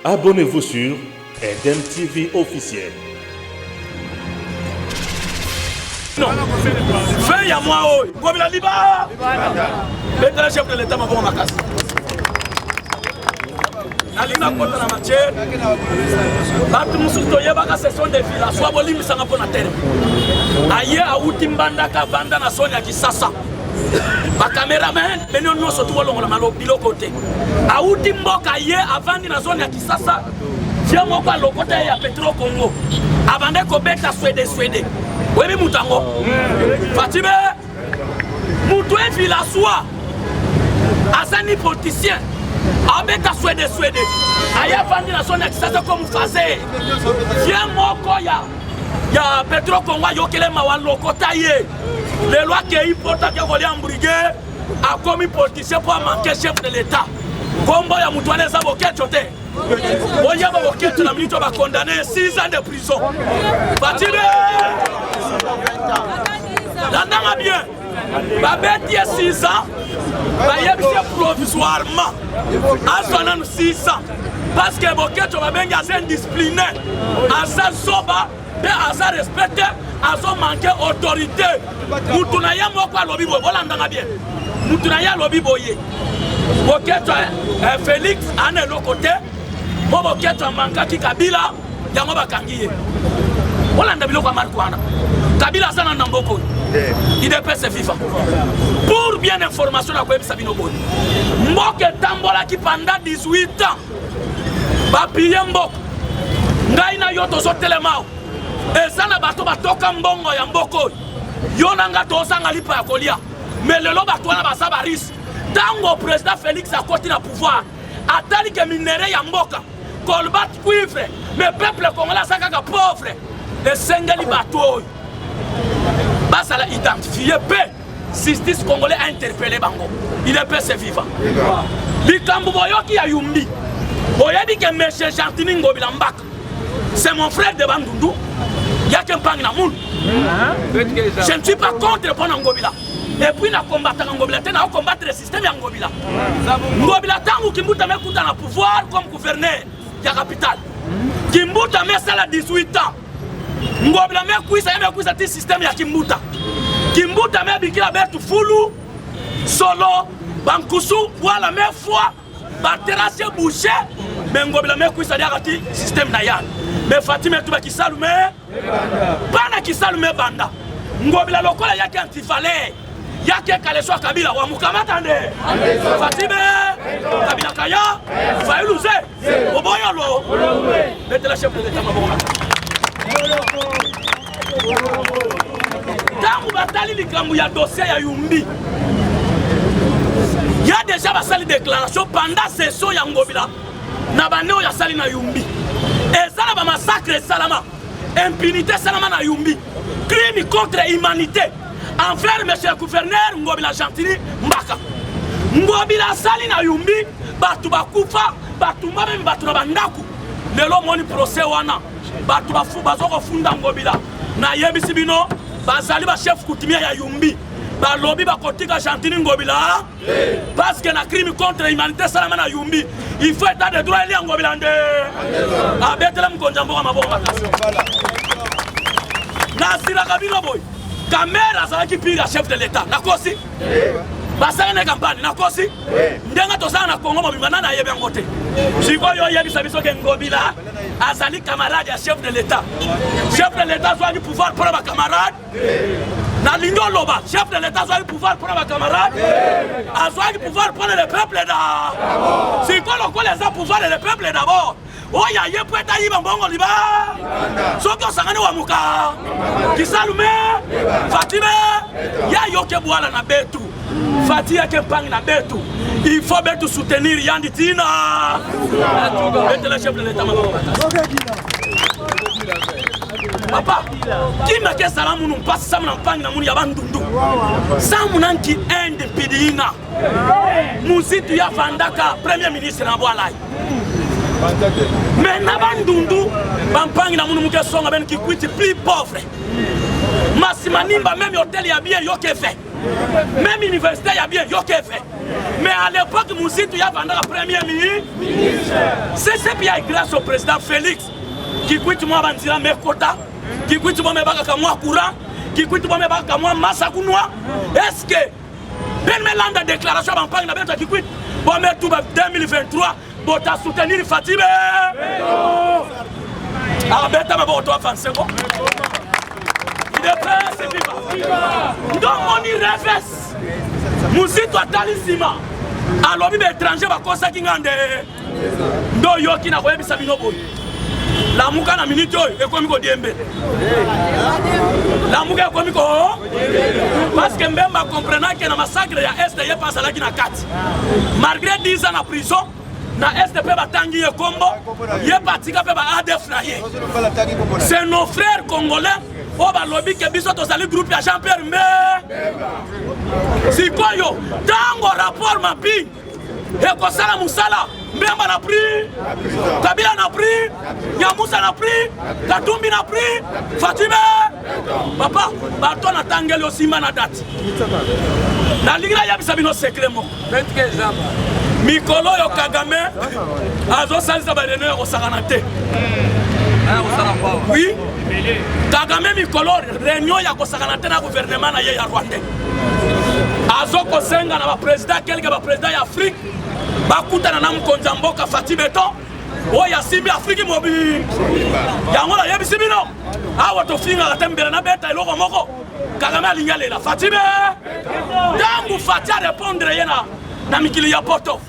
Abonnez-vous sur Eden TV officiel. Non, fais à moi, oh, comme il a dit, bah, mettez le chef de l'État, ma bonne macasse. Alina kota na matière, batu musuto ye baka session de villa, soit bolimi sanga pona terre. Aye a utimbanda ka banda na Sonia Kisasa. Ba cameraman, benyo nyoso tu bolongo la malo bilo côté. A utimboka ye avandi na Sonia Kisasa. Fia moko lokota ya Petro Congo. Abande ko beta Swede. Webi mutango. Fatime mutu e villa soit. Asani politicien. Abeka Swede. Aya vandi na Sonia Kisasa comme fazer. Fia moko ya Petro Congo yokele mawalo kota ye. Les lois qui importent que voler embriguer a commis politicien pour manquer chef de l'État. Combo ya mutwane za boket chote. Oya ba boket na minute ba condamné 6 ans de prison. Fatine. L'andanga bien. Ba beti 6 ans. Ba yebise provisoirement. Asonanu 6 ans. Parce que boket va benga indiscipliné. Asa soba, be asa respecté. Azo manqué autorité. Moutounaya moko lobi boye. Voilà ndanga bien. Moutounaya lobi boye. Boketo Félix ane lokote. Mo boketo manka ki Kabila yango bakangiye. Voilà ndabilo kwa Markwana. Kabila sana ndamboko. IDPS FIFA. Pour bien information na kwebisa bino boye. Mboke tambola ki pendant 18 ans. Bapiye mboko. Ngai na yoto so telemao. Ezana bato batoka mbongo ya mboko. Yonanga tosanga lipa ya kolia. Mais lelo bato wana basaba risque. Tango président Félix a côté na pouvoir. Atali que minéraux ya mboka. Colbat cuivre. Mais peuple congolais saka pauvre. Et sengeli bato. Basa la identifié pe. Justice congolais a interpellé bango. Il est peu vivant. Likambu boyoki ya yumbi. Boyebi que monsieur Chantini Ngobila Mbaka. C'est mon frère de Bandundu. Il y a qu'un pan na moun. Je ne suis pas contre pour Ngobila. Et puis na combattre Ngobila, na combattre le système ya Ngobila. Ngobila tangu Kimbuta me kuta na pouvoir comme gouverneur de la capitale. Kimbuta me sala 18 ans. Ngobila me kuisa ti système ya Kimbuta. Kimbuta me bikila betu fulu solo bankusu wala me foi ba terrasse boucher. Mais Ngobila me kuisa dia kati système na yan. Mais Fatime tuba kisalume bana kisalume banda. Ngobila lokola yake antifale yake kaleswa Kabila wa mukamata nde Fatime Kabila kaya failuze oboyolo metela chef de l'État mabonga tangu batali likambu ya dossier ya Yumbi ya déjà basali déclaration pendant session ya Ngobila na baneo ya sali na Yumbi ezala ba massacre salama impunité salama na Yumbi crime contre humanité envers monsieur le gouverneur Ngobila Chantini Mbaka. Ngobila sali na Yumbi batu bakufa batu mabe batu na bandaku lelo moni procès wana batu bafu bazoko funda Ngobila na yebisi bino bazali ba chef coutumier ya Yumbi ba lobby ba kotika Chantini Ngobila parce que na crime contre humanité salama na Yumbi il faut état de droit ya Ngobila nde abetela mkonjambo wa mabongo makasi na sira kabilo boy caméra ça qui pire chef de l'État nakosi basanga na campagne nakosi ndenga tosana na Congo mobimana na yebe ngote sikoyo yebisa biso ke Ngobila azali camarade ya chef de l'État soit du pouvoir pour ba camarade na lingo loba chef de l'État soit du pouvoir pour ba camarade soit du pouvoir pour le peuple da sikoyo ko les pouvoir le peuple d'abord oya ye pweta yiba mbongo liba soko sangani wa muka kisalume Fatime ya yoke bwala na betu Fatia ke pangi na betu il faut betu soutenir Yandi Tina betu le chef de l'État papa qui m'a ke salamu nous passe ça na pangi na muni ya bandundu samu nanki end pidina musitu ya fandaka premier ministre na bwala mais Nabandundu, Bampangi na munu muke songa ben qui quitte plus pauvre. Massimanimba même hôtel ya bien yoke fait. Même université, il y a bien, yo fait. Mais à l'époque, Moussitou, il y a vendu la première ministre. C'est ce qui est grâce au président Félix, qui quitte moi Bandira Merkota, qui quitte moi Mebaka moi Koura, qui quitte moi Mebaka moi Massakounoi. Est-ce que Ben Melanda déclaration en parle de qui quitte bon mais tout 2023 pour ta soutenir Fatime. Ah ben t'as bon toi français quoi. Il est prêt c'est viva. Donc on y reverse. Moussitou atalisima. Alors bibe étranger va kosa kingande. Ndo yoki na koyebisa bino boy. La muka na minute oyo ekomi ko diembe. La muka ekomi ko parce que Mbemba comprenant que na massacre ya Est ye passe la na 4. Malgré 10 ans en prison, na Est pe batangi ye kombo, ye patika pe ba ADF na ye. C'est nos frères congolais au balobi ke biso to sali groupe ya Jean-Pierre Mbemba. Sikoyo tango rapport mapi eko sala musala Mbemba n'a pris, Kabila n'a pris, Nyamoussa n'a pris, Katumbi n'a pris, Fatime. Papa, baton a tangeli aussi na date. Na ligra ya bisabino secret mo. 25 ans. Mikolo yo Kagame azo salisa ba rene o saganate. Oui. Kagame Mikolo réunion ya ko saganate na gouvernement na ye ya Rwanda. Azo ko senga na ba président quelque ba président ya Afrique. Bakutana na mkonza mboka Fatibeto oya simbi Afrique mobi yango la yebi simino awa to finga atembele na beta eloko moko Kagame alinyale la Fatibe tangu Fatia répondre yena na mikili ya Porto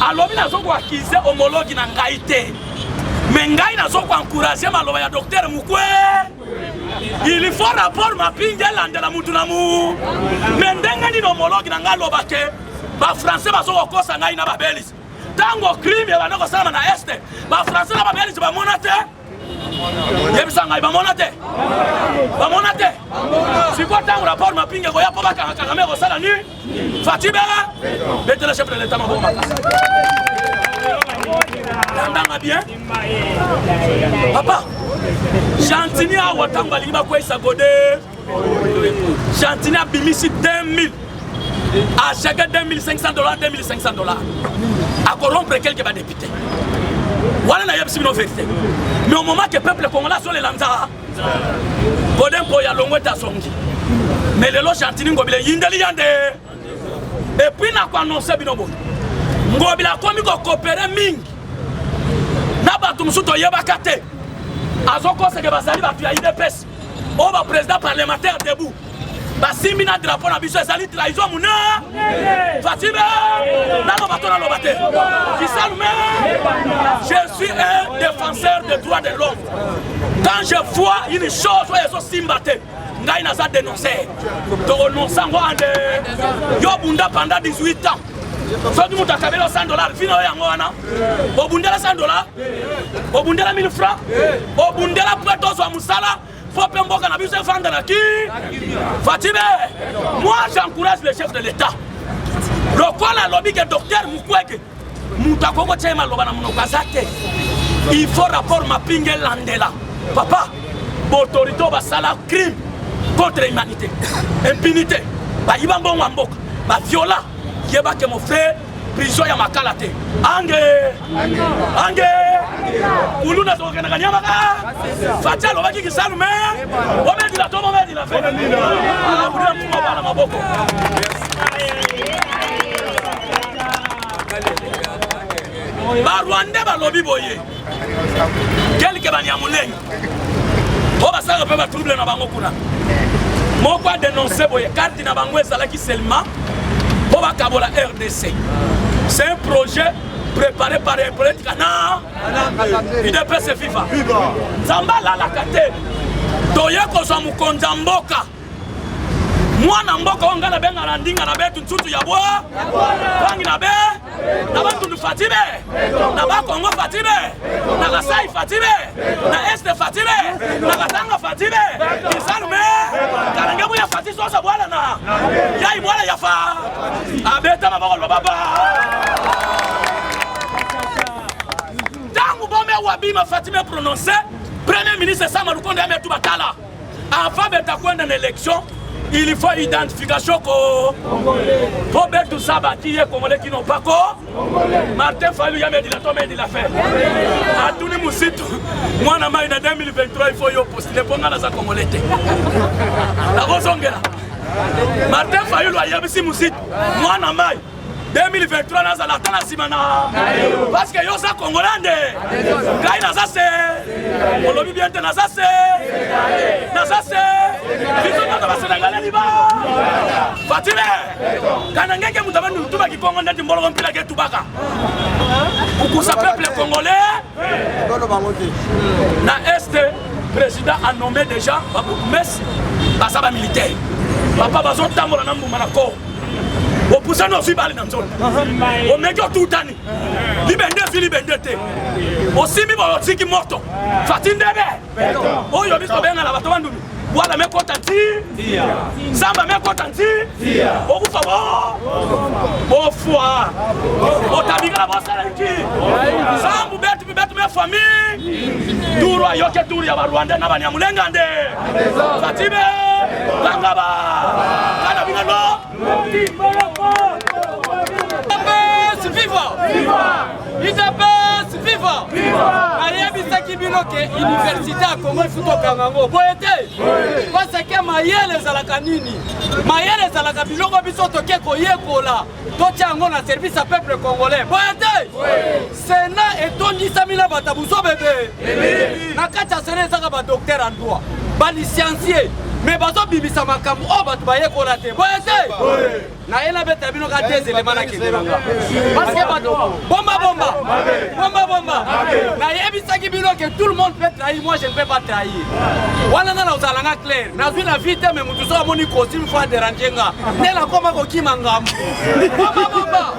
alobi na zoko akize homologue na ngai te mais ngai na zoko encourager maloba ya docteur Mukwe il faut rapport mapinge landela mutu na mu mais ndenga ni homologue na ngaloba ke ba français bazo kosa ngai na ba belis tango crime ya banako sana na este ba français na ba belis ba monate yebisa ngai ba monate siko tango rapport mapinge ko ya po ba Kagame ko sala ni Fatibera bete le chef de l'état mabo makasa tandanga bien papa Chantini a watamba liba ko isa gode Chantini a bimisi 2000 à chaque $2500, $2500 à corrompre quelques députés. Voilà la yabsino vérité. Mais au moment que le peuple congolais sur les lanzara, Godem Poya Longweta Songi. Mais le lot Chantini Ngobile Yindeli Yande. Et puis n'a pas annoncé Binobo. Ngobila komi ko coopérer ming. Na batum suto yebakate. Azoko se ke basali ba tu IDPS. O ba président parlementaire debout. Basimina drapeau na biso ezali trahison muna Fatime nano bato na lobate Kisalume je suis un défenseur des droits de l'homme quand je vois une chose oyo ezo simbate ngai naza dénoncer to renonçango ande yo bunda pendant 18 ans soki mutu akabela $100 fino yango wana obundela $100 obundela 1000 francs obundela po tozwa musala faut pas mboka na biso vendre na ki Fatime. Moi j'encourage le chef de l'État le quoi la lobby que docteur Mukwege mutakoko chema loba na munoko azate il faut rapport mapinge landela papa autorité ba sala crime contre l'humanité impunité ba yiba mbongo mboka ba viola yeba ke mon frère prison ya makalate ange uluna to kana kanyama Fatia lo baki Kisalume omedi la tomo omedi la fe ah bula mwa bala maboko ba Rwanda ba lobi boye quelque banyamulengi o ba saka pe ba trouble na bango kuna moko a dénoncer boye carte na bango ezalaki seulement pour la RDC. C'est un projet préparé par un politique. Il est pressé FIFA. Zamba la kate. Toyeko za mukonza mboka. Mwana mboka onga na benga na ndinga na betu ntutu ya bwa. Bangi na be. Na bantu du Fatime. Na ba Kongo Fatime. Na Kasai Fatime. Na Este Fatime. Na Katanga Fatime. Kisalume. Karangemu ya Fatime sosa bwala na. Ya ibwala ya fa. Abeta maboko baba. Tangu bombe wabima Fatime prononcé. Premier ministre Sama Lukonde ametu batala. Avant de kwenda na élection il faut identification ko pour mettre tout ça bâti les Congolais qui n'ont pas quoi. Martin Fayulu y a mis la tombe de la fait. À tous les moussitos, moi na mai na 2023 il faut y postuler pour ngala za Congolais. La Rosongela. Martin Fayulu y a mis si moussito, moi na mai 2023 na za la tana simana. Parce que yo za Congolais ndé. Kai na za se. On lobi bien na za se. Na za se. Vito na ba Sénégalais liba. Fatile. Kana ngeke mutabani mtuba kikongo ndati mbolo mpila ke tubaka. Pour sa peuple congolais. Na Est, président a nommé déjà Messi, Basaba militaire. Papa Bazon Tambola Nambouma Nako. Au poussant nos filles balles dans zone. Au mec tout tani. Libende Philibende. Au simi boloti qui morto. Fatine debe. Oh yo biso benga la bato ndumi. Voilà mes contanti. Samba mes contanti. Au kufa au foi. Au tabiga la bossa qui. Sambu betu mes famille. Duro ayoke duro ya Rwanda na banyamulenga nde. Fatime Langaba. Kana bingano. Viva! Idapes, viva! Ayebisaki binoke université à Congo futo kangango. Boyete! Parce que mayele ezalaka nini? Mayele ezalaka biloko biso toke koyekola. Totia yango na service à peuple congolais. Boyete! Sénat etondisa mina batabuso bébé. Na kati ya Sénat ezaka ba docteur en droit. Ba licencié. Mais bazo bibisa makambo o batu bayekola te. Boyete! Na ena beta bino ka des éléments na kidelanga. Parce que bato bomba. Na yebisaki bino que tout le monde peut trahir, moi je ne peux pas trahir. Wana na uzalanga clair. Na zui na vite mais mutu so amoni costume fois dérangenga. Ne la koma ko kima ngambu. Bomba.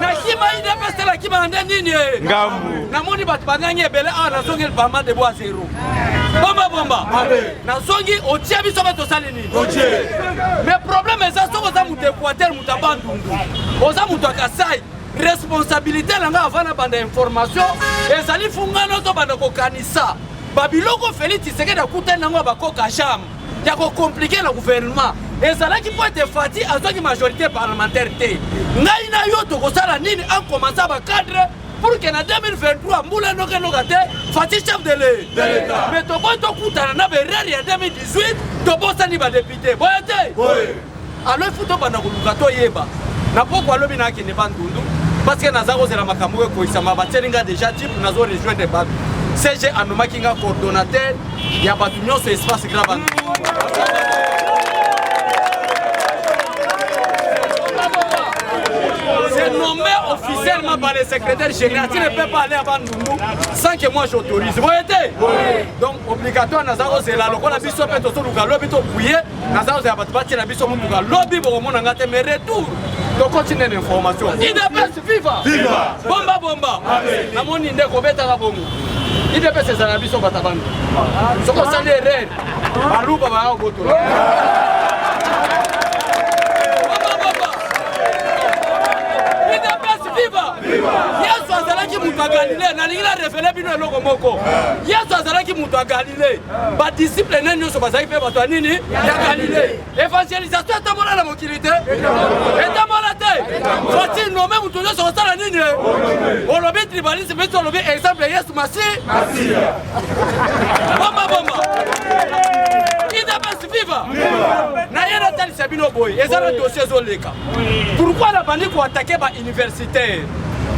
Na kima ide peste la kima ande nini ngambu. Na moni batu bananye bele a na songi bamba de bois zéro. Bomba. Na songi otie biso bato salini. Mais problème est ça so ko za mutu Équateur mutabandundu. Oza mutu akasai. Responsabilité langa avana banda information ezali fungano to banda ko kanisa babiloko Félix Tshisekedi akuta nango bakoka jam ya ko compliquer le gouvernement ezalaki po être fati azaki majorité parlementaire te ngai na yo to kosala nini en commencer ba cadre pour que na 2023 mbula noke nokate fati chef de l'État mais to boy to kutana na bereri ya 2018 to bosani ba député boyate alors futo banda ko lukato yeba na pourquoi lobi na ki ne bandundu parce que nazako zela makambo ko isama batelinga déjà type nazo rejoindre batu CG anomaki nga coordonnateur ya batu nyonso espace grave c'est nommé officiellement par le secrétaire général. Tu ne peux pas aller à Bandundu sans que moi j'autorise. Vous voyez? Donc obligatoire nazako zela lokola biso pe to soluka lobi to bouiller nazako zela batu bati na biso mutuka lobi bo mona ngate mais retour donc continue l'information. IDPS viva! Viva! Bomba! Namoni ndeko beta bongo. IDPS ezala biso batabanga. Soko sali erreur. Baluba ba goto. Viva! Yesu azalaki mutu a Galilée, na lingi la révélé bino eloko moko. Yesu azalaki mutu a Galilée. Ba disciple nani nyonso bazali pe bato nini ya Galilée. Évangélisation etambola na mokili te. Etambola te. Faut-il nommer mutu nyonso kosala nini? Olobi tribalisme mais olobi exemple Yesu Masihi. Bomba. IDPS viva! Na yena tali sabino boy. Ezala dossier zoleka. Pourquoi la bandi ko attaquer ba universitaire?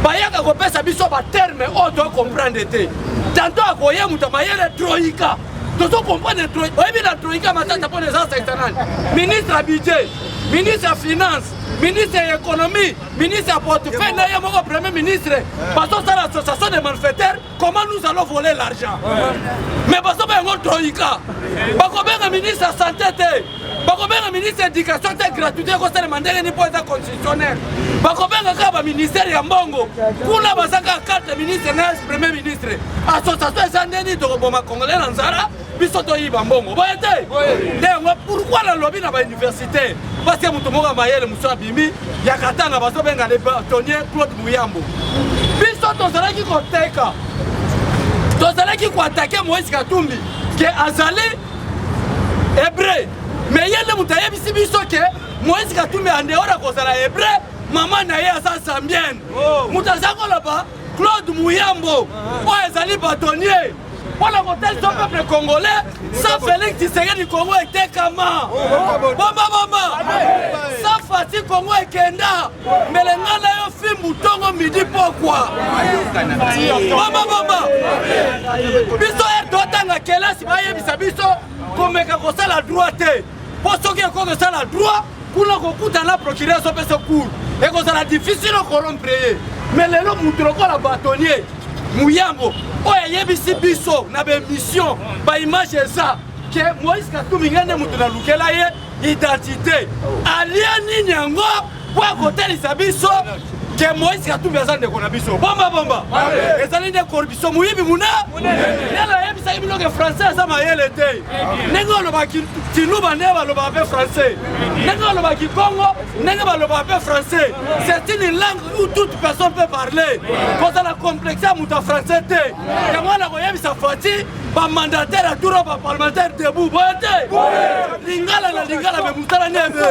Bayaka ko pesa biso ba terme o to comprendre te. Tanto akoye muta mayele troika. To comprendre troika. Oyebi na troika matata pour les enseignants. Ministre à budget, ministre à finance, ministre à économie, ministre à portefeuille, na yemo premier ministre. Parce que ça l'association des malfaiteurs, comment nous allons voler l'argent? Mais parce que ben troika. Bako ben ministre à santé te. Bako ben ministre éducation te gratuité ko ça demander ni pour être constitutionnel. Bako ben ka ba ministère ya mbongo. Kuna bazaka carte ministre na premier ministre. Association ezandeni to boma congolais na nzara biso to yiba mbongo. Boyete. Donc pourquoi la lobby na ba université? Parce que mutu moka mayele muso bimi ya katanga baso benga le bâtonnier Claude Muyambo. Biso to zalaki ko teka. To zalaki ko attaquer Moïse Katumbi que azali hébreu mais yende mutaye bisi biso ke Moïse Katumbi andeora kozala hébreu maman na ye asa zambienne mutazako là-bas Claude Mouyambo oyo ezali bâtonnier pour l'hôtel du peuple congolais sans Félix Tshisekedi Congo etekama bomba sans Fati Congo ekenda melenga na yo fimbu tongo midi pourquoi bomba biso etotanga kelasi bayebisa biso komeka kosala droite po soki ekoki kosala droit kuna kokutana procureur sopesa cour ekozala difficile okorompre ye mais lelo mutu lokola bâtonnier Mouyambo oyo yebisi biso na bémission baimage eza ke Moïse Katumbi ngende mutu na lukela ye identité alia nini yango po akotelisa biso ke Moïse Katumbi aza ndeko na biso bomba ezali nde corruption moyibi muna nela yebisaki bino ke français aza mayele te ndenge olobaki tiluba nde balobaka mpe français ndenge olobaki Congo ndenge balobaka mpe français c'est une langue où toute personne peut parler kozala complexe ya mutu ya français te yango wana koyebisa Fati bamandataire aturo baparlementaire debout boye te lingala na lingala me mutala nebe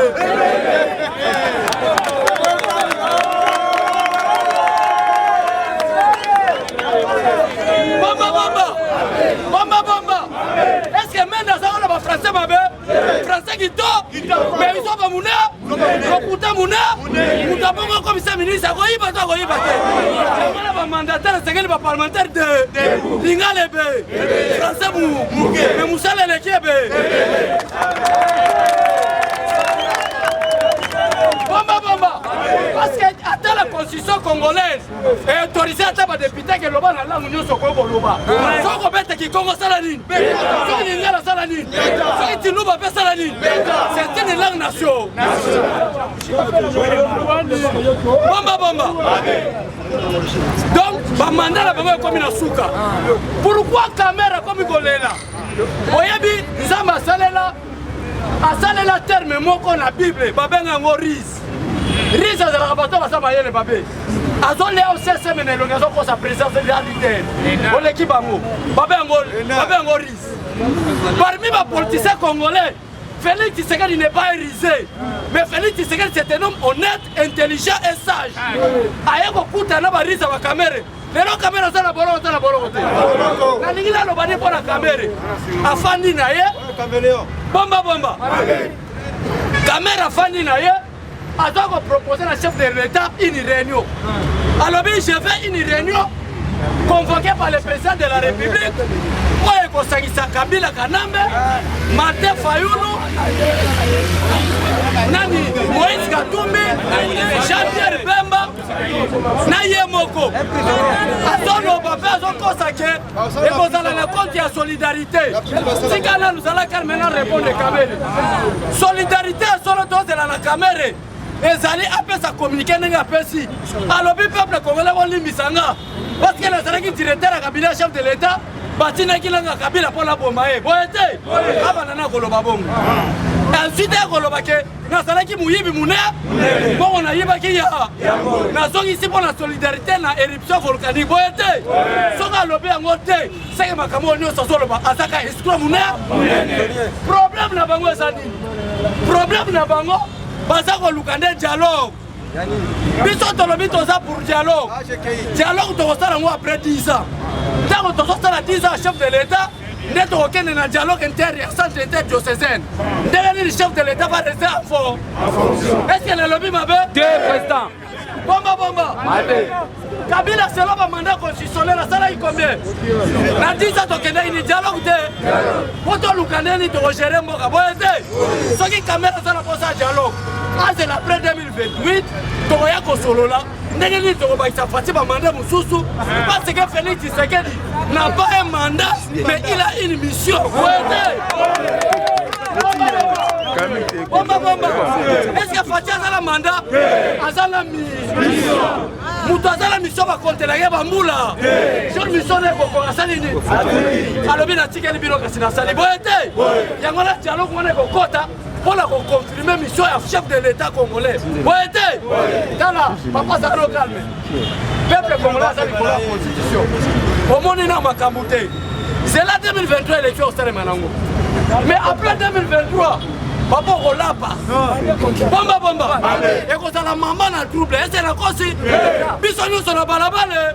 Bomba. Est-ce que maintenant ça on a français mabe? Français qui to? Mais ils sont pas mouna. Kokuta mouna. Muta bongo commissaire ministre akoyiba to akoyiba te. On a mandataire c'est le parlementaire de Lingalebe. Français mou. Mais Moussala lekebe. Bomba. Parce que attends la constitution congolaise est autorisée à tabac député que l'oba na langue nyonso ko boloba. Soko bete ki Congo salanine. Soko ni ngala salanine. Soko tinuba pe salanine. C'est une langue nation. Bomba. Donc ba mandat la bango comme na suka. Pourquoi caméra comme golela? Oyebi nzamba salela. Asalela terme moko na Bible babenga ngo riz. Riz azalaka bato basama yele babe. Azolea osese menelonga zoko sa présence de l'alité. Oleki bango. Babengo riz. Parmi les politiciens congolais, Félix Tshisekedi n'est pas risé. Mais Félix Tshisekedi c'est un homme honnête, intelligent et sage. Ayeko kutana ba riz ba caméra. Lelo caméra za na boloko te. Na lingila lo bani pona caméra. Afandi na ye. Bomba. Caméra afandi na ye. A donc proposé à chef de l'État une réunion. Alors je fais une réunion convoquée par le président de la République pour Kosangisa Kabila Kanambe, Martin Fayulu, Nani Moïse Katumbi, Jean-Pierre Bemba, Naye Moko. Attends, papa, ils ont consacré et vous allez le compte de la solidarité. Si nous allons maintenant répondre à Kamere. Solidarité, c'est la caméra. Ezali apesa communiquer n'enga apesi alobi peuple congolais wali misanga parce que la saraki directeur cabinet chef de l'état batina kilanga kabila pour la bomba boyete abana na koloba bongo ensuite koloba ke na saraki muyibi mune bongo na yiba ki ya na zongi ici pour la solidarité na éruption volcanique boyete soka alobi yango te c'est makamo nyonso soloba azaka escroc mune problème na bango ezani problème na bango Baza ko lukande dialogue. Biso tolobi toza pour dialogue. Dialogue to sala ngo après 10 ans. Tant to sala 10 ans chef de l'état, neto okende na dialogue intérieur centre interdiocésain. Derrière le chef de l'état va rester à fond. Est-ce que le lobby mabe? Deux président. Bomba. Kabila selon le mandat constitutionnel la sala combien? Na 10 ans tokende ni dialogue te. Poto lukande ni to gérer mboka boyete. Soki caméra ça na posa dialogue. C'est l'après 2028, Toya Kosolola, Négani Tobaïsa Fatima mandat Moussou, parce que Félix Tshisekedi n'a pas un mandat, mais il a une mission. Est-ce que Fatia a un mandat? Azala mission. Moutaza la mission va compter la guerre à Moula. Sur mission de Boko Salini. Alors bien attiqué le bureau Kassina Sali. Boyete. Yangona dialogue on est Kokota. Pour la confirmer mission à chef de l'État congolais. Boyete. Tala, papa ça le calme. Peuple congolais ça lui la constitution. Au monde il n'a pas camouté. C'est là 2023 élection au Stade Manango. Mais après 2023, papa kolapa bomba bomba ekozala mama na trouble ese na kosi biso nyonso na balabala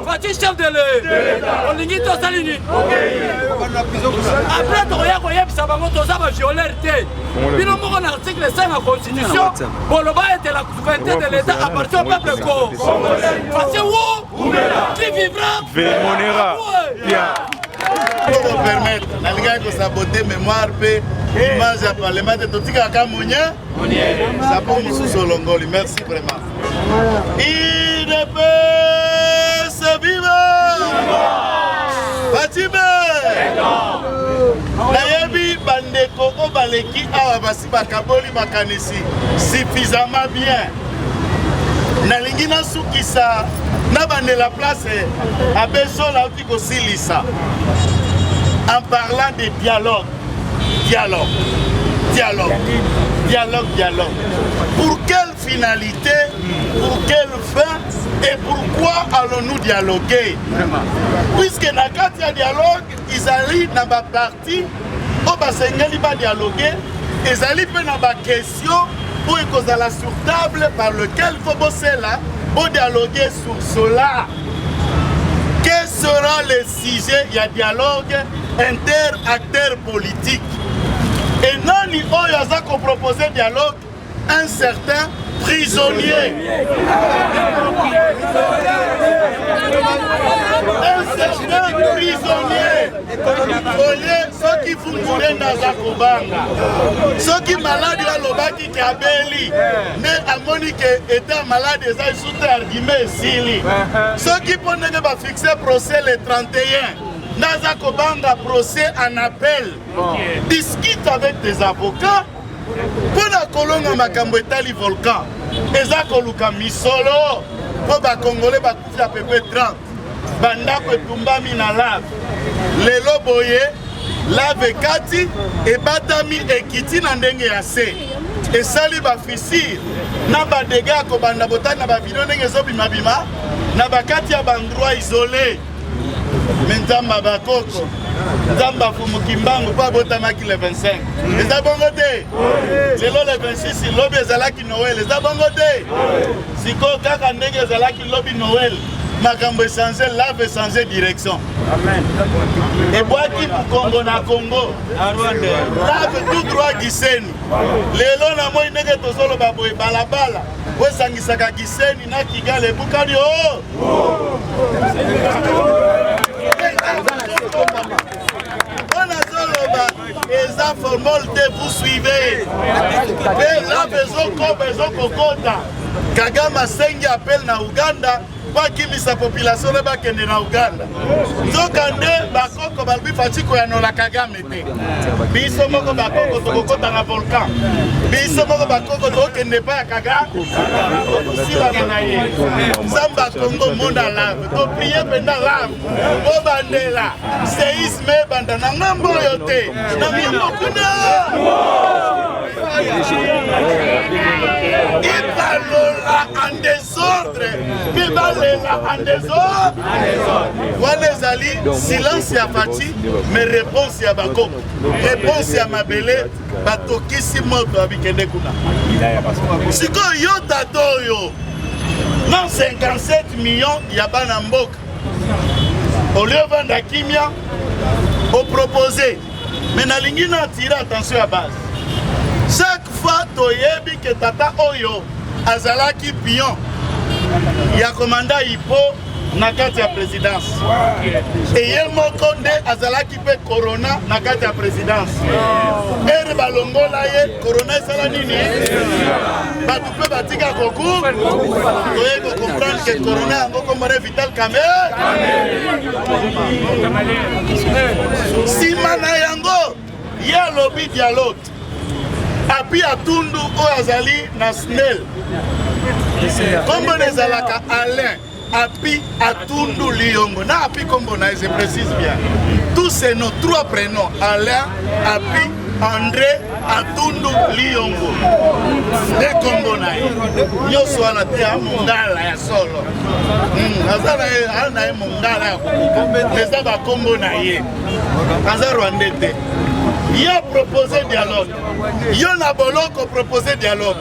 fati chef de l'État olingi tosali nini après tokoya koyebisa bango toza bavioleur te bino moko na article 5 ya constitution boloba ete la souveraineté de l'État appartient au peuple fati wo qui vivra vermonera pour me permettre nalingai kosabote mémoire pe image ya parlement te totikaka monia sapo mosusu olongoli merci vraiment IDPS viva Fatime nayebi bandeko o baleki awa basi bakaboli makanisi suffisamment bien nalingi nasukisa na bandela place abezola uti kosilisa en parlant de dialogue. Pour quelle finalité, pour quelle fin et pourquoi allons-nous dialoguer? Puisque dans le dialogue, ils allaient dans ma partie, au basengeli ba dialoguer, ils allaient dans ma question pour qu'ils allaient sur table par lequel il faut bosser là, pour dialoguer sur cela. Quel sera le sujet? Il y a dialogue inter-acteurs politiques. Et non, il y a proposé dialogue un certain prisonnier. Un certain prisonnier. Ceux qui font mourir dans Zakobanga. Ceux qui sont malades à l'Obaki qui a béli. Mais à Monique étant malade, ils ont sous argument Sili. Ceux qui peuvent fixer procès le 31. Nazakobanga procès en appel. Discute avec des avocats. Pour la colonne makambo etali volcan. Ezako luka misolo. Pour ba Congolais ba kufi à peu près 30. Bandako etumbami na lave. Lelo boye lave kati e batami ekiti na ndenge ya se. Esali ba fissure na ba dégâts ko banda botana na ba video ndenge zo bima bima na bakati ya bandroit isolé. Mentamba bakoko Zamba Fumukimbangu pas botamaki le 25. Les abongote. Lelo le 26 lobi ezalaki Noël. Les abongote. Siko kaka ndenge ezalaki lobi Noël. Makambo changer lave changer direction. Amen. Et boaki pour Congo na Congo. Lave tout droit Giseni. Lelo na moi ndenge tozolo baboy balabala. Wesangisaka Giseni na Kigali bukali oh. Les informalités vous suivez. Et là, besoin kokota. Kagame Sengi appelle na Uganda. Kwa kimi sa population le ba kende na Uganda. Nzokande bakoko balbi fatiko ya nola Kagame te. Biso moko bakoko tokokota na volcan. Biso moko bakoko tokende pa ya Kagame. Sila na ye. Samba Congo monda lave. To prier penda lave. Bo bandela. Séisme banda na ngambo yote. Na mimbo kuna. Ibalola en désordre. Ibalola en désordre. Wanezali, silence ya Fati, mais réponse ya Bako. Réponse ya Mabele, batokisi moto abikende kuna. Siko yo tato yo. Non 57 millions ya bana mboka. Au lieu vanda kimia, au proposé. Mais na lingi na tire attention à base. Chaque fois toyebi que tata oyo azalaki pion ya commandant Ipo na kati ya présidence et ye moko nde azalaki pe corona na kati ya présidence ere balongola ye corona esala nini batu pe batika koku toye ko comprendre que corona yango komone Vital Kamerhe sima na yango ye alobi dialogue api atundu o azali na SNEL kombo nezalaka Alain api atundu Liyongo na api kombo na je précise bien tous ces noms trois prénoms Alain api André atundu Liyongo de kombo na ye nyonso wana te ya mongala ya solo azala na ye mongala ya kukuka eza bakombo na ye aza Rwandais te il a proposé dialogue. Il a proposé dialogue.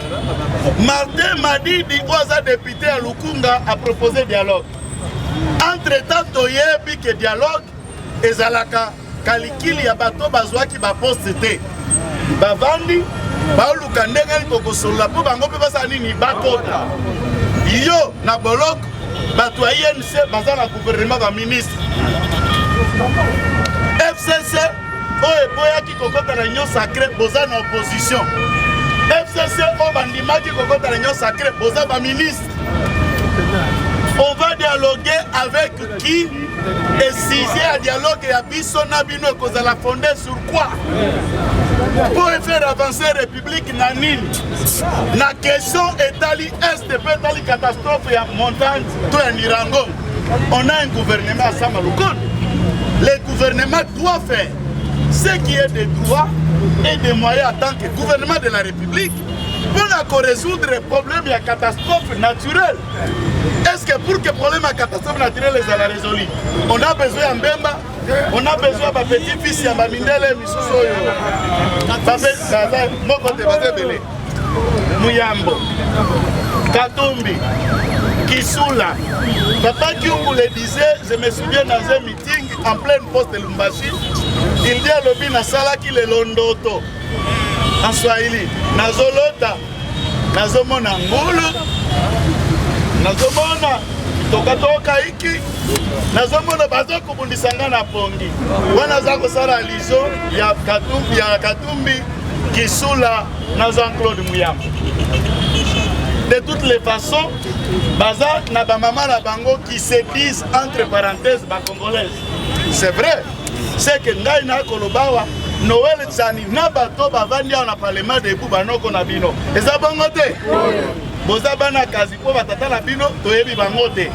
Martin Madidi, oza député à Lukunga, a proposé dialogue. Entre-temps, toyebi que dialogue, ezalaka kalikili ya bato bazwaki ba poste. Bavandi, baoluka ndenge kokosola po bango pe basa nini bakota. Yo na bolok bato ya INC baza na gouvernement ba ministre. FCC oyo eboyaki kokota na union sacrée boza na opposition. FCC oyo bandimaki kokota na union sacrée boza ba ministre. On va dialoguer avec qui? Et si j'ai un dialogue et à biso nabino kozala fondé sur quoi? Pour faire avancer la République nanine. La question est ali est peut être catastrophe et montante tout en Irango. On a un gouvernement à Samaloukoun. Le gouvernement doit faire ce qui est des droits et des moyens en tant que gouvernement de la République pour résoudre les problèmes et catastrophes naturelles. Est-ce que pour que le problème de catastrophe naturelle soit résolu, on a besoin de Mbemba, on a besoin de petits-fils de Mindele, Muyambo, Katumbi, Kisula. Papa Kyungu le disait, je me souviens dans un meeting en pleine poste de Lumbashi, il dit à l'Obi Nasala qui le Londoto. En Swahili, Nazolota, Nazomona Ngulu, Nazomona Tokatoka Iki, Nazomona Bazoko Bundisanga na Pongi. Wana zako sala lizo ya Katumbi, Kisula, na Jean-Claude Muyamba. De toutes les façons, Baza na ba maman na bango qui se disent entre parenthèses ba congolaises. C'est vrai, c'est que ngai na kolobawa Noël Tsani na bato bavandi na parlement de Banoko na bino. Eza bango te. Boza bana kazi po batata na bino toyebi bango te.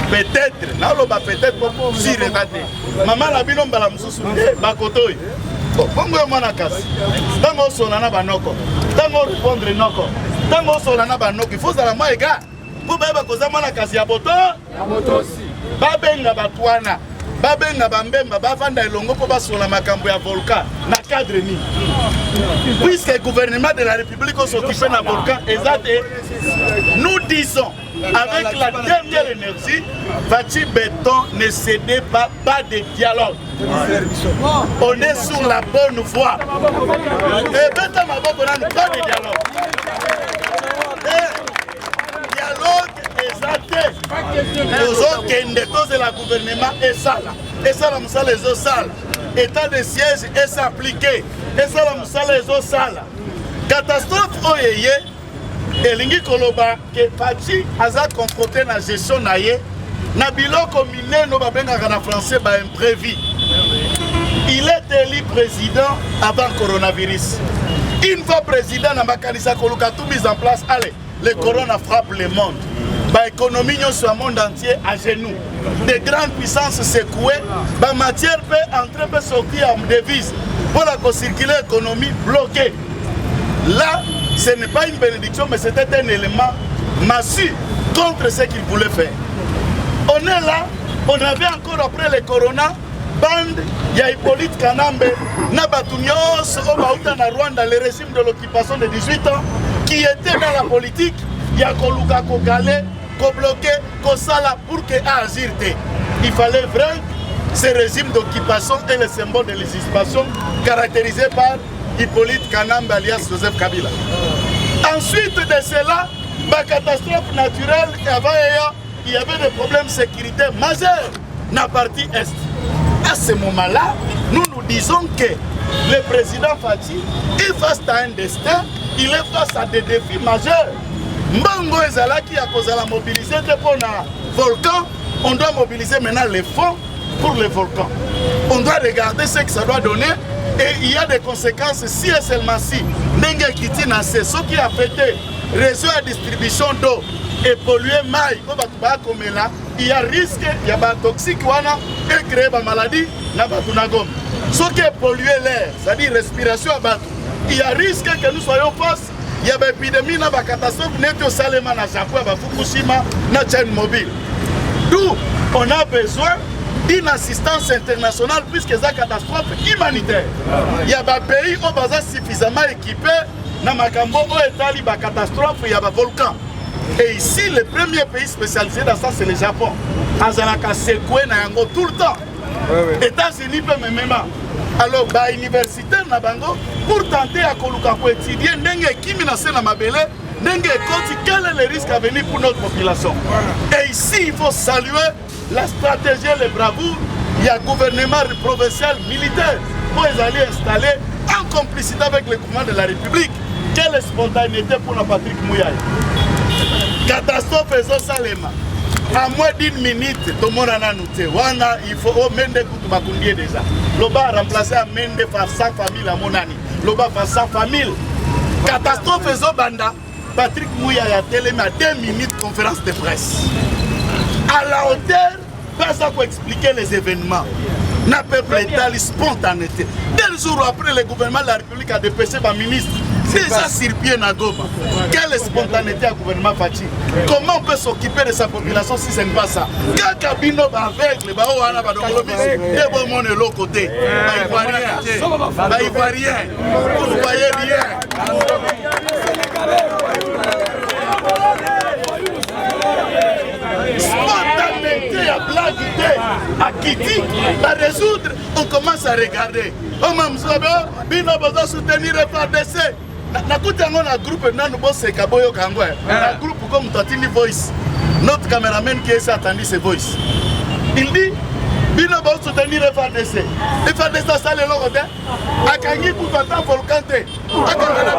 Peut-être, na loba peut-être pour si retate. Maman na bino mbala mususu te bakotoi. Bongo ya mwana kazi. Tango sona na banoko. Tango répondre noko. Tango sona na banoko. Il faut zala moi ega. Po ba koza mwana kazi ya boto. Ya boto aussi. Babenga batwana. Babenga bambemba bavanda elongo po basola makambo ya volcan na cadre ni. Puisque le gouvernement de la République s'occupe de la volcan, nous disons avec la dernière énergie, Fachi Béton ne cédait pas de dialogue. On est sur la bonne voie. Et Béton n'a pas de dialogue. Les autres qui de la gouvernement et ça les autres salles. État de siège et s'appliquer. Et ça les autres salles. Catastrophe oyeye. Et lingi koloba que Fachi a confronté la gestion naie. Na biloko miné no babenga na français ba imprévu. Il est élu président avant coronavirus. Une fois président na makanisa koluka tout mis en place. Allez, le corona frappe le monde. L'économie sur le monde entier à genoux. Des grandes puissances secouées, la matière peut entrer, peut sortir en devise. Pour la circuler l'économie bloquée. Là, ce n'est pas une bénédiction, mais c'était un élément massif contre ce qu'il voulait faire. On est là, on avait encore après le corona, bande, il y a Hippolyte Kanambe, Nabatunios, Omaouta na Rwanda, le régime de l'occupation de 18 ans, qui était dans la politique, il y a Koluka Kokale, bloqué Kosala pour que agirte. Il fallait vaincre ce régime d'occupation et le symbole de l'usurpation caractérisé par Hippolyte Kanambe alias Joseph Kabila. Ensuite de cela, la catastrophe naturelle, il y avait des problèmes de sécurité majeurs dans la partie Est. À ce moment-là, nous disons que le président Fachi est face à un destin, il est face à des défis majeurs. Mbango ezalaki a cause la mobiliser pour le volcan, on doit mobiliser maintenant les fonds pour le volcan. On doit regarder ce que ça doit donner et il y a des conséquences si et seulement si. Nengue Kiti na ce qui a affecté réseau de distribution d'eau et pollué maï, il y a risque, il y a des toxiques et créer des maladies na batunagom. Ce qui est pollué l'air, c'est-à-dire respiration à battre, il y a risque que nous soyons face. Il y a une épidémie, il y a une catastrophe, il y a un Salema, Fukushima, il y a Fukushima, Fukushima, Fukushima, mobile. D'où on a besoin une assistance internationale puisque c'est une catastrophe humanitaire. Il y a des pays où ils sont suffisamment équipés dans Makambo où il y a une catastrophe, il y a un volcan. Et ici, le premier pays spécialisé dans ça, c'est le Japon. Azalaka secoué tout le temps. États-Unis peuvent même. Alors, les universitaires pour tenter à étudier, quel est le risque à venir pour notre population. Et ici, il faut saluer la stratégie et les bravoures. Il y a un gouvernement provincial militaire pour les aller installer en complicité avec le gouvernement de la République. Quelle spontanéité pour la Patrick Mouyaï. Catastrophe et Salema. À moins d'une minute, tout le monde a noté. Il faut Mende Koutubakoundie déjà. Loba a remplacé à Mende par 100 familles à Monani. Loba par 100 familles. Catastrophe et Zobanda. Patrick Mouyaï a télé à 2 minutes conférence de presse. À la hauteur, pas ça pour expliquer les événements. N'a peuple état spontanéité. 2 jours après, le gouvernement de la République a dépêché ma ministre. Déjà sur pied Nagoma. Quelle spontanéité à gouvernement Fati? Comment on peut s'occuper de sa population si ce n'est pas ça? Quand Kabino va avec les Baoana Badongolobis, et bon monde de l'autre côté. Il voit rien. Il voit rien. Vous ne voyez rien. Spontanéité à blaguer, à Kiti, à résoudre, on commence à regarder. Oh Mamzabo, Bino Bodo soutenir le FARDC. Nakuti yango na groupe nanu bosse kaboyo kangwe. Na groupe comme Tatini Voice. Notre caméraman qui est attendu ce voice. Il dit Bino bodo soutenir le FARDC. Le FARDC ça le logo de. Akangi pour tata volcante. Akangana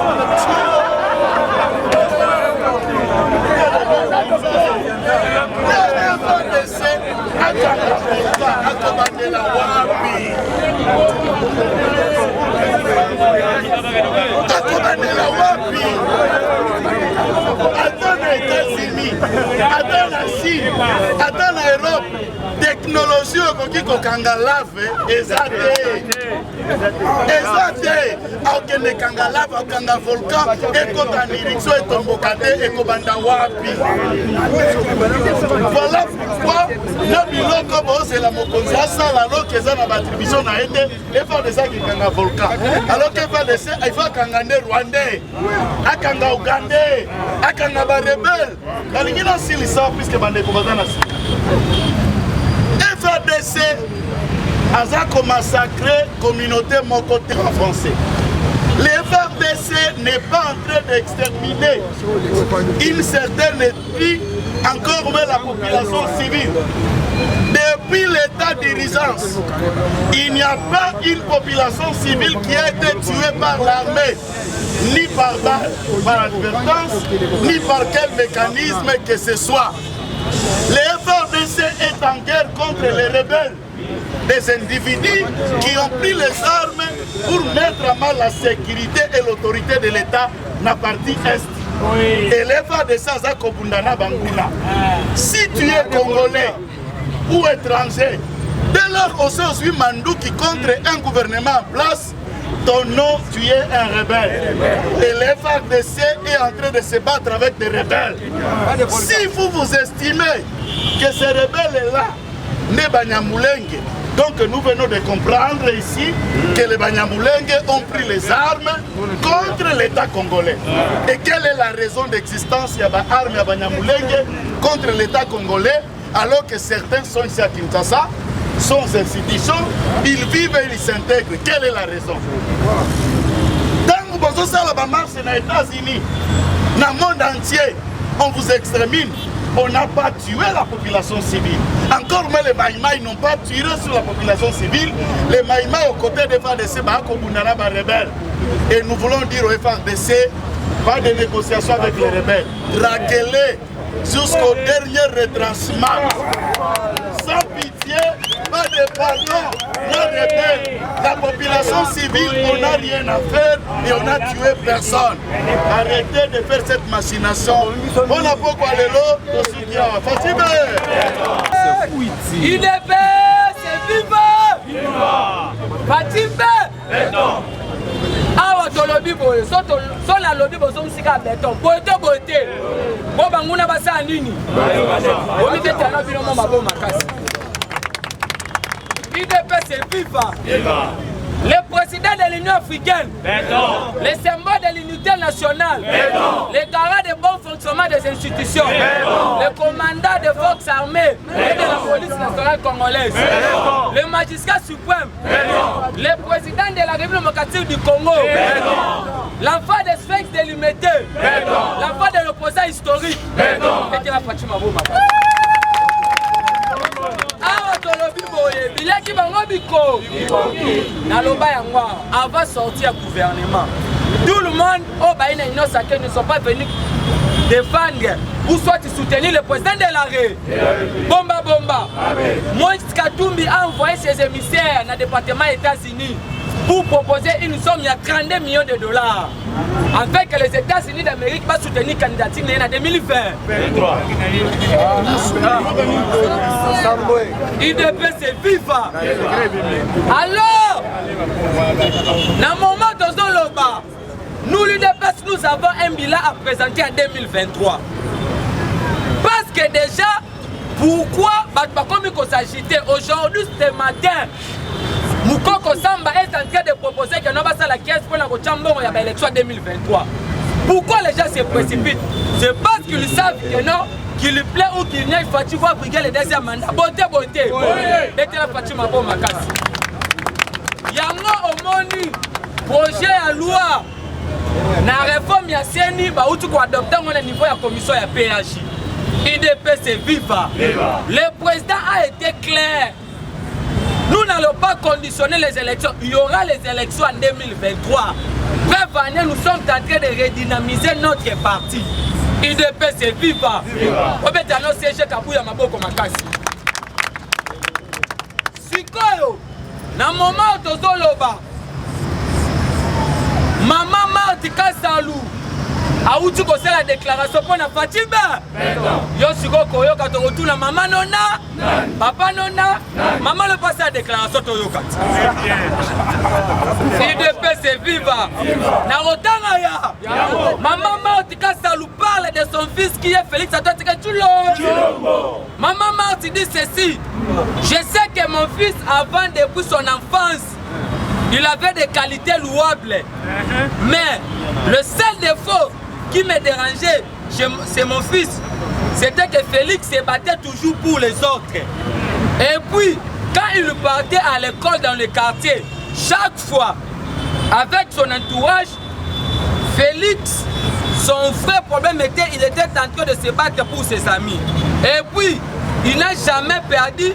attends les États-Unis, attends la Chine, attends l'Europe, technologie qui kokanga lave, ezate, aukende kanga lave, aukanga volcan, ekota nirixo etombokate, ekobanda wapi. Voilà pourquoi le biloko c'est la mokonzi asala alors que ça na battribution na été et faire des ça qui kanga volcan. Alors que faire des il faut kanga Rwandais, akanga Ougandais, akanga ba rebelle. Alingina sili ça puisque bande komazana. FADC a massacré communauté mon côté en français. Le FARDC n'est pas en train d'exterminer une certaine ethnie, encore même la population civile. Depuis l'état d'urgence, il n'y a pas une population civile qui a été tuée par l'armée, ni par advertance, ni par quel mécanisme que ce soit. Le FARDC est en guerre contre les rebelles, des individus qui ont pris les armes pour mettre à mal la sécurité et l'autorité de l'État dans la partie Est. Et le FARDC a Kobundana Banguna. Si tu es Congolais ou étranger, dès lors aujourd'hui Mandou qui contre un gouvernement en place, ton nom, tu es un rebelle. Et le FARDC est en train de se battre avec des rebelles. Si vous estimez que ces rebelles-là n'est Banyamulenge, donc nous venons de comprendre ici que les Banyamulenge ont pris les armes contre l'État congolais. Et quelle est la raison d'existence de l'armée à Banyamulenge contre l'État congolais alors que certains sont ici à Kinshasa, sans institutions, ils vivent et ils s'intègrent. Quelle est la raison? Dans le marche aux États-Unis, dans le monde entier, on vous extermine. On n'a pas tué la population civile. Encore mais les Maïmaï n'ont pas tiré sur la population civile. Les Maïmaï aux côtés des FARDC, rebelles. Et nous voulons dire aux FARDC, pas de négociation avec les rebelles. Draguez-les jusqu'au dernier retranchement. Sans pitié, pas de pardon, non rebelle. La population civile, on n'a rien à faire et on n'a tué personne. Arrêtez de faire cette machination. On n'a pas quoi les lots, aussi qui a Fatime. UDP, c'est vivant. Fatime. Awa tolobi boye, so la lobi bozo musika beton. Bote. Bo banguna basa nini? Oni beta na bino mama bo makasi. IDPS viva. Le président de l'Union africaine, le symbole de l'unité nationale, le garant de bon fonctionnement des institutions, le commandant des forces armées et de la police nationale congolaise, le magistrat suprême, le président de la République démocratique du Congo, l'enfant des sphinx délimité, l'enfant de l'opposant historique, et la Fatima Boma. Bilaki bango biko naloba yango avant sortir du gouvernement. Tout le monde au Baïna Inosake ne sont pas venus défendre ou soit soutenir le président de l'arrêt. Bomba Bomba. Moïse Katumbi a envoyé ses émissaires dans le département des États-Unis pour proposer une somme de 32 millions de dollars. Afin que les États-Unis d'Amérique va soutenir la candidature en 2020. IDPS viva. Alors, dans le moment de Zoloba, nous l'IDPS, nous avons un bilan à présenter en 2023. Parce que déjà, pourquoi Batbakomiko s'agitait aujourd'hui, ce matin, Moukoko Samba est en train de proposer que nous allons faire la caisse pour la élection 2023. Pourquoi les gens se précipitent? C'est parce qu'ils savent que non, qu'il lui plaît ou qu'il n'y a pas, il faut briguer le deuxième mandat. Bonté. Dès que la Fatima Boma Makasi. Yango Omoni, projet à loi, la réforme ya CENI, où tu dois adopter au niveau de la commission de PHI. IDPS viva. Le président a été clair. Nous n'allons pas conditionner les élections. Il y aura les élections en 2023. Bref, nous sommes en train de redynamiser notre parti. IDPS viva. Obetano siège Kabuya Maboko Makasi. Sikoyo, na moment tozoloba. Maman Marti Kasalou. Aouti ko la déclaration pour la Fatima. Yo siko koyo ka to retourna maman nona, papa nona, maman le passe la déclaration to yo kat. IDPS viva. Na rotanga ya. Maman Marti Kasalou parle de son fils qui est Félix Antoine Tshilombo. Maman Marti dit ceci. Je sais que mon fils avant depuis son enfance, il avait des qualités louables. Mais le seul défaut qui me dérangeait c'est mon fils, c'était que Félix se battait toujours pour les autres. Et puis, quand il partait à l'école dans le quartier, chaque fois, avec son entourage, Félix, son vrai problème était qu'il était en train de se battre pour ses amis. Et puis, il n'a jamais perdu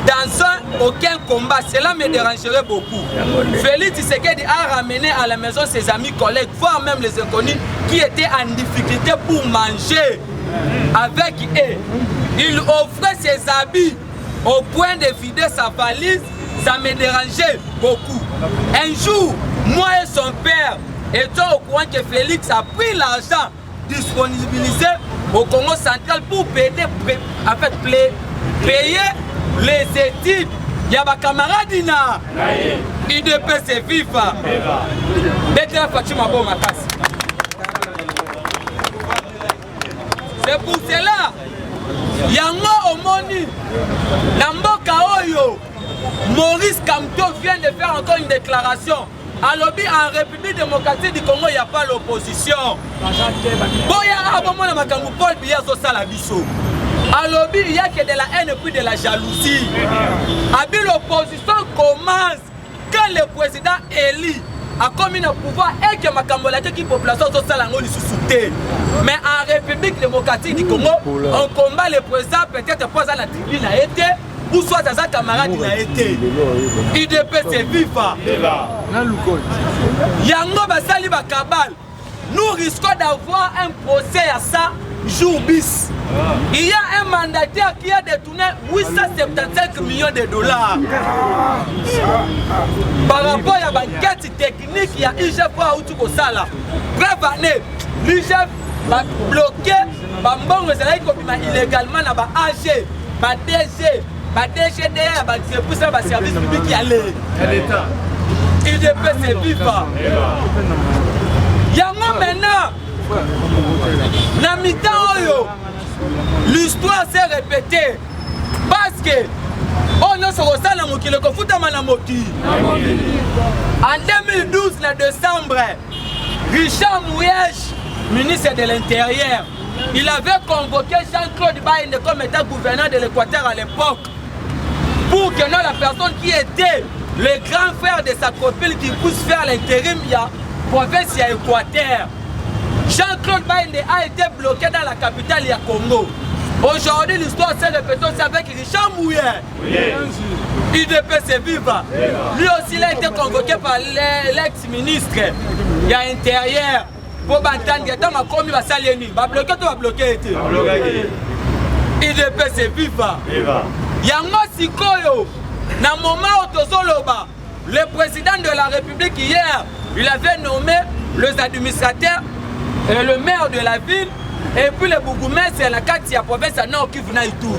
dans aucun combat. Cela me dérangerait beaucoup. Félix Tshisekedi a ramené à la maison ses amis, collègues, voire même les inconnus qui étaient en difficulté pour manger avec eux. Il offrait ses habits au point de vider sa valise. Ça me dérangeait beaucoup. Un jour, moi et son père étions au courant que Félix a pris l'argent disponibilisé au Congo central pour payer les études. Il y a ma camarade IDPS viva. C'est pour cela, Yango Omoni, Namboka Oyo, Maurice Kamto vient de faire encore une déclaration. À l'objet en République démocratique du Congo, il n'y a pas l'opposition. Paul Biya Sosala Biso. À l'objet, il n'y a que de la haine et puis de la jalousie. L'opposition commence quand le président élit a commis le pouvoir et que ma cambolate qui population sociale en soutient. Mais en République démocratique du Congo, on combat le président peut-être pas à la tribune a été ou soit dans un camarade il a été. IDPS viva. Yango Basali Bakabal. Nous risquons d'avoir un procès à ça jour bis. Il y a un mandataire qui a détourné 875 millions de dollars. Par rapport à la banquette technique, il y a IGF ou tout ça là. Bref, l'IGF va bloquer, va illégalement dans AG, DG, DGDR, va service public qui allait. IDPS viva. Yango maintenant, dans mi-temps, l'histoire s'est répétée parce que Oh non, c'est ça la moki, le kofuta manamoki. En 2012, le décembre, Richard Mouyèche, ministre de l'Intérieur, il avait convoqué Jean-Claude Baïne comme étant gouverneur de l'Équateur à l'époque pour que non, la personne qui était le grand frère de sa copine qui puisse faire l'intérim, il y a province à Équateur. Jean-Claude Baïne a été bloqué dans la capitale, il y a Congo. Aujourd'hui, l'histoire s'est répétée aussi avec Richard Mouyèche. UDPS Viva. Lui aussi, il a été convoqué par l'ex-ministre il y a Intérieur. Pour Bantan, il a commis la salle. Il va bloquer, tout va bloquer. UDPS Viva. Yango Sikoyo, dans le moment où le président de la République hier, il avait nommé les administrateurs et le maire de la ville et puis le bourgmestre et la carte de la province à Nord qui venaient tout.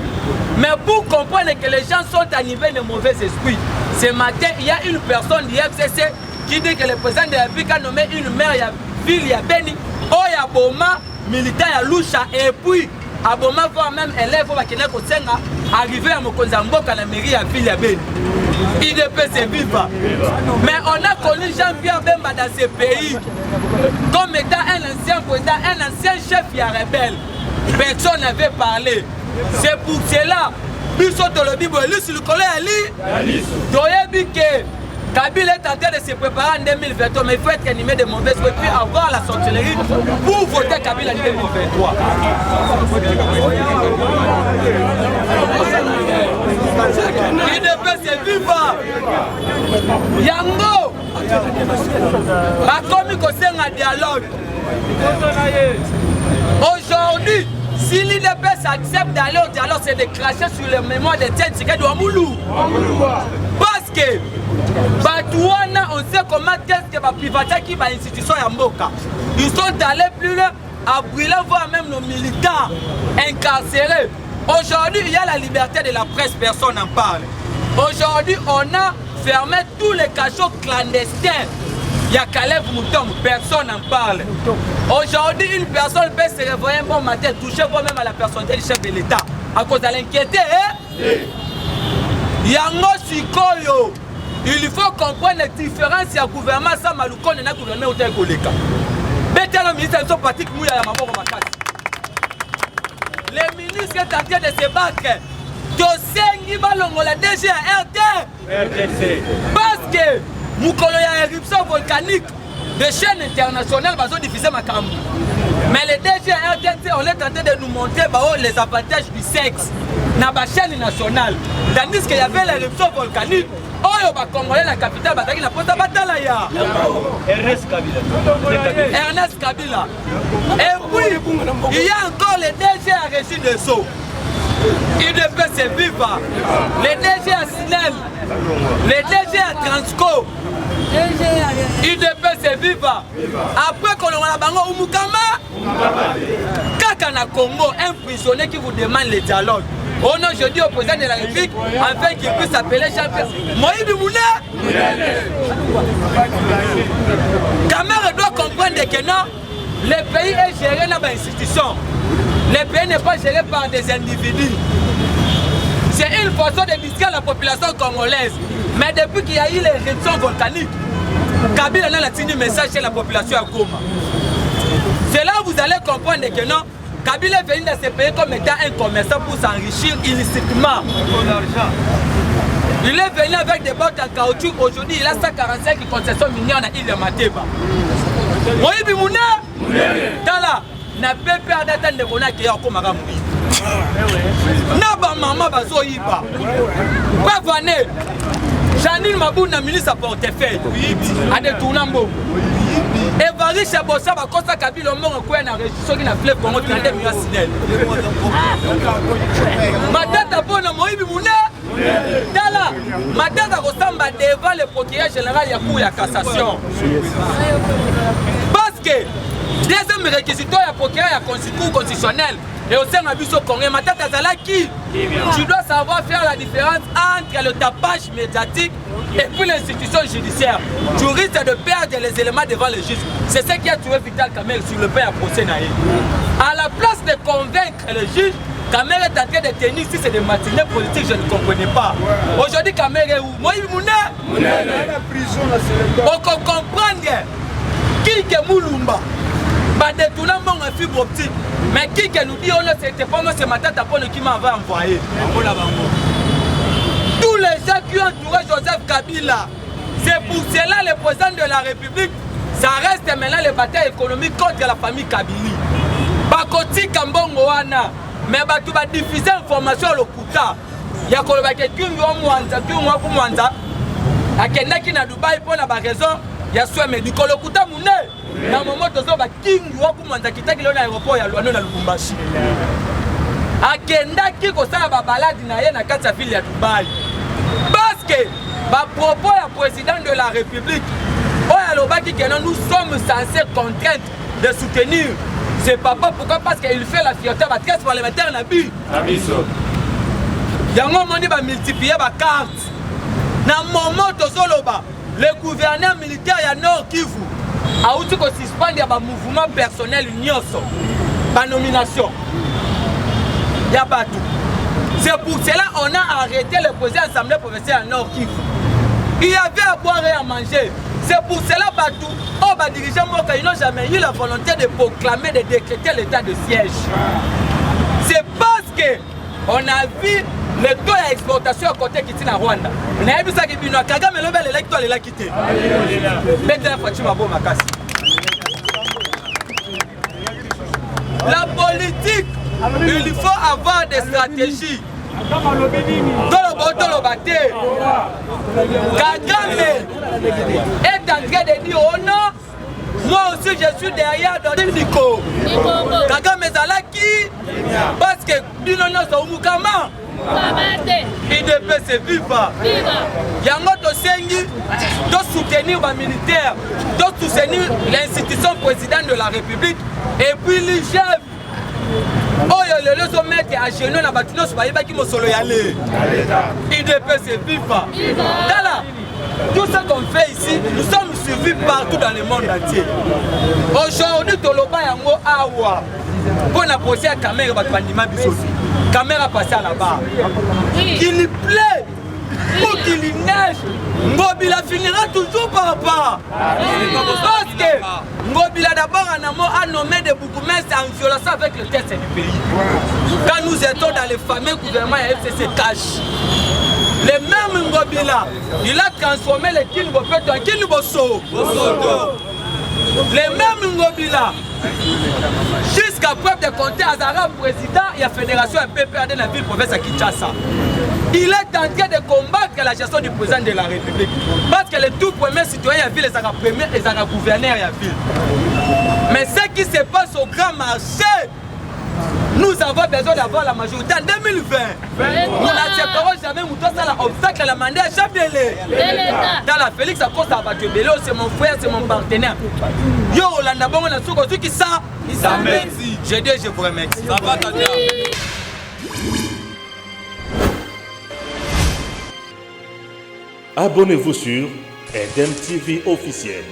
Mais pour comprendre que les gens sont animés de mauvais esprits, ce matin, il y a une personne du FCC qui dit que le président de la République a nommé une maire de la ville, il y a Beni, il y a Boma, militaire, il y a Loucha, et puis à Boma, voire même élève, qui est arrivé à Mokonzamboka, à la mairie à ville, il y a Beni. IDPS Viva. Mais on a connu Jean-Pierre Bemba dans ce pays comme étant un ancien président, un ancien chef qui est rebelle. Personne n'avait parlé. C'est pour cela, Bissot Tolobibo, lui sur le collège Ali, Doyebi que Kabila est en train de se préparer en 2023, mais il faut être animé de mauvaises et puis avoir la sorcellerie pour voter Kabila en 2023. IDPS Viva. Yango bakomi kosenga dialogue. Aujourd'hui, si l'IDPS accepte d'aller au dialogue, c'est de cracher sur le mémoire de Tiens Tshisekedi Ouamoulou. Parce que Batouana, on sait comment qu'est-ce que va privatiser qui va institution à Mboka. Ils sont allés plus loin à brûler, voire même nos militants incarcérés. Aujourd'hui, il y a la liberté de la presse, personne n'en parle. Aujourd'hui, on a fermé tous les cachots clandestins. Il y a Caleb Moutom, personne n'en parle. Aujourd'hui, une personne peut se réveiller un bon matin, toucher même à la personnalité du chef de l'État. À cause de l'inquiétude, Yango Sikoyo, il faut comprendre la différence. Il y a gouvernement, ça malouko, il y a gouvernement au Télécoleka. Bétalo ministre, ils sont partis comme il y a ma le ministre est en train de se battre. Tosengi balongo la DG à RT. Parce que Moukolo y a une éruption volcanique de chaînes internationales qui ont diffusé ma campagne. Mais les DG à RT, on est en train de nous montrer les avantages du sexe dans la chaîne nationale. Tandis qu'il y avait l'éruption volcanique. Oh, il va Congolais la capitale, il n'a pas de bataille. Ernest Kabila. Et puis, il y a encore les DG à Régie de Sceaux. IDPS Viva. Les DG à Sinel. Les DG à Transco. IDPS Viva. Après qu'on a la bango Umukama. Kaka na Congo, un prisonnier qui vous demande le dialogue. Oh non, je dis au président de la République, afin qu'il puisse s'appeler Jean-Pierre Moïse Moulin. Camara doit comprendre que non, le pays est géré dans les institutions. Le pays n'est pas géré par des individus. C'est une façon de distraire la population congolaise. Mais depuis qu'il y a eu les éruptions volcaniques, Kabila a signé un message chez la population à Goma. C'est là où vous allez comprendre que non, Kabila est venu dans ce pays comme étant un commerçant pour s'enrichir illicitement. Il est venu avec des bottes en caoutchouc. Aujourd'hui, il a 145 concessions minières dans l'île de Mateba. Moïse Bimouna, dans la, n'a pas peur d'attendre de Rona qui est encore Maramou. N'a pas maman bazo yiba. Pas vané. Janine Mabou n'a ministre à portefeuille. A détourné Mbo. Évariste Bossa va consacrer Kabila au monde qui a réussi qui n'a fleuve Congo 32 millions de Sinel. Ma tête a bonne Moïse Bimouna. Dala, ma tête a ressemble devant le procureur général Yakou et la cassation. Parce que deuxième réquisitoire il y a procureur et la constitutionnel et au sein de l'abus au Congrès, ma tête a là qui tu dois savoir faire la différence entre le tapage médiatique et puis l'institution judiciaire. Tu risques de perdre les éléments devant le juge. C'est ce qui a tué Vital Kamerhe sur le pain à procès naïf. À la place de convaincre le juge, Kamere est en train de tenir ici, c'est des matinées politiques, je ne comprenais pas. Aujourd'hui, Kamere est où? Moi, il Mouné. On peut comprendre qui est Moulumba. Détournant mon fibre optique. Mais qui nous dit, oh non, c'était pas moi, c'est ma tête qui m'avait envoyé. Tous les gens qui ont entouré Joseph Kabila, c'est pour cela le président de la République, ça reste maintenant les batailles économiques contre la famille Kabili. Bakoti Kambongo wana, mais tu vas diffuser l'information au Lokuta. Il y a quelqu'un qui Mwanza, akenda ki na Dubaï pour la raison, il y a soin médical Lokuta Mouné. Na moment tozo ba king waku Mwanza kitaki leo na aéroport ya Luano na Lubumbashi. Akenda ki ko sala ba balade na ye na kati ya ville ya Dubaï. Parce que ba propos ya président de la République, nous sommes censés contraints de soutenir ce papa. Pourquoi? Parce qu'il fait la fierté de la parlementaire Nabi. Il y a un moment où il va multiplier la carte. Dans le moment où le gouverneur militaire de Nord Kivu a aussi suspendu le mouvement personnel la nomination. Il n'y a pas tout. C'est pour cela qu'on a arrêté le président de l'Assemblée provinciale à Nord Kivu. Il y avait à boire et à manger. C'est pour cela que les dirigeants ils n'ont jamais eu la volonté de proclamer, de décréter l'état de siège. C'est parce qu'on a vu le taux d'exportation à côté qui est à Rwanda. On a vu ça qui est à Kagame, mais l'électeur est là quitté. La politique, il faut avoir des stratégies. Kagame est en train de dire oh non, moi aussi je suis derrière Nico. Kagame Zalaki parce que Binono Soumukama il devait se vivre. Yango Tosengi doit soutenir les militaires, doit soutenir l'institution présidente de la République et puis les chefs. Oh, les hommes mettent à genoux dans la bâtiment, qui me solo y aller. Il devait se vivre. Tout ce qu'on fait ici, nous sommes suivis partout dans le monde entier. Aujourd'hui, Toloba Yango Awa. Pour la procès à caméra, caméra passée à la barre. Qu'il plaît, pour qu'il neige, Ngobila finira toujours par rapport. Parce que Ngobila d'abord a nommé des bourgmestres en violation avec le test du pays. Quand nous étions dans les fameux gouvernements, il FCC cash. Le même Ngobila, il a transformé les Kinbopeto en Kinboso. Le même Ngobila, jusqu'à preuve de compter Azara président, il y a fédération et PPRD dans la ville province à Kinshasa. Il est en train de combattre la gestion du président de la République. Parce que les tout premiers citoyens de la ville, les gouverneurs de la ville. Mais ce qui se passe au grand marché, nous avons besoin d'avoir la majorité en 2020. Nous n'accepterons jamais l'obstacle à la mandat chef de l'État. Dans la Félix à cause de Bello, c'est mon frère, c'est mon partenaire. Yo, Olanda Bongo, on a tout qui ça. Je dis, je vous remercie. Ça va, Tania. Abonnez-vous sur Eden TV officiel.